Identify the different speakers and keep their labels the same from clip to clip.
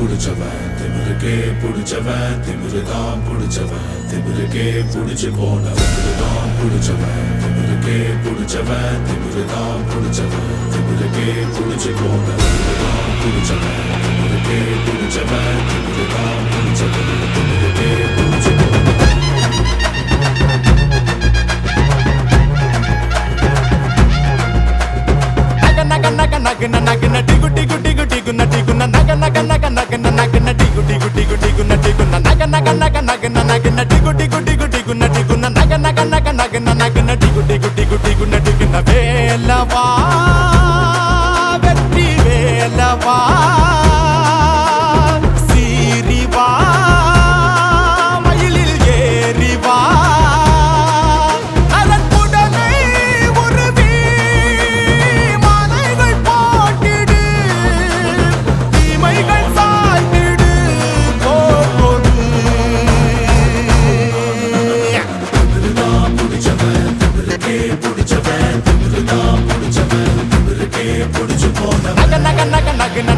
Speaker 1: புடிச்சவன் திமிருக்கே புடிச்சவன் திமிருதான் புடிச்சவன் திமிருக்கே புடிச்சு போனவன் புடிச்சவன் திமிருக்கே புடிச்சவன் திமிருதான் புடிச்சவன் திமிருக்கே புடிச்சு போனவன் புடிச்சவன் திமிருக்கே புடிச்சவன் திமிருதான் புடிச்சவன் திமிருக்கே புடிச்சு
Speaker 2: nagna tigu tigu tigu tigu na tigu na naga naga naga naga nagna tigu tigu tigu tigu na tigu na naga naga naga naga nagna tigu tigu tigu tigu na tigu na naga naga naga naga nagna tigu tigu tigu tigu na tigu na velava vetti velava siriva mayilil yeriva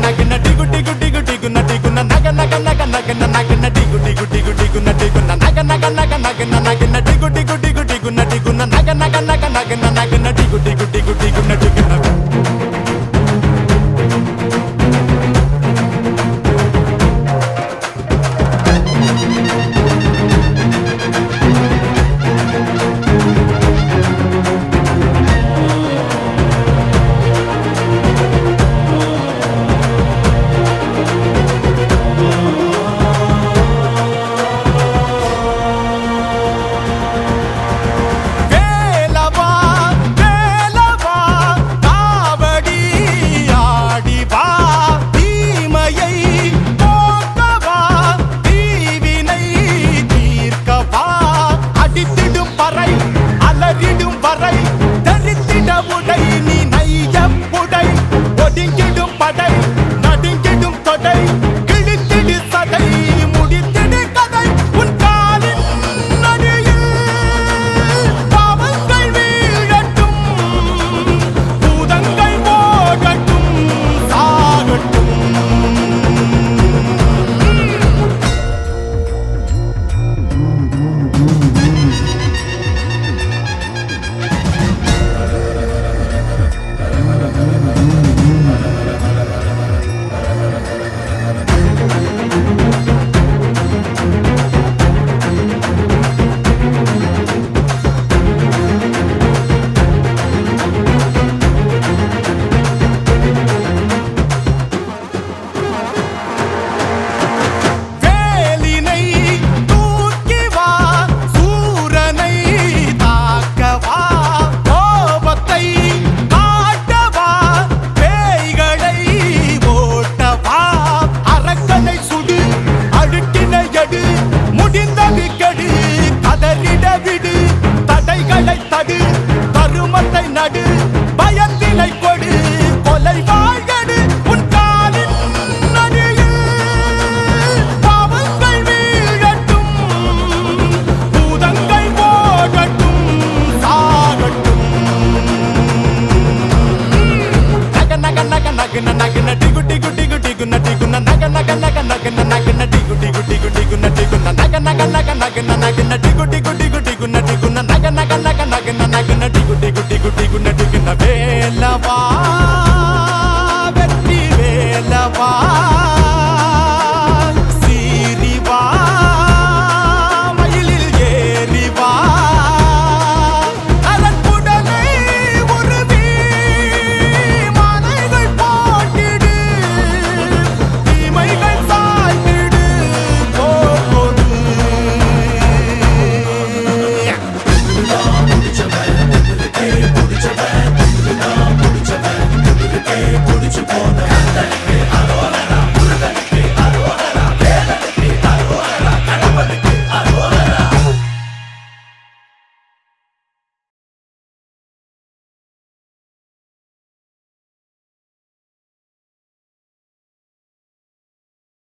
Speaker 2: nagna tigu tigu tigu tigu na tigu na naga naga naga naga nagna tigu tigu tigu tigu na tigu na naga naga naga naga nagna tigu tigu tigu tigu na tigu na naga naga naga naga nagna tigu tigu tigu tigu na tigu na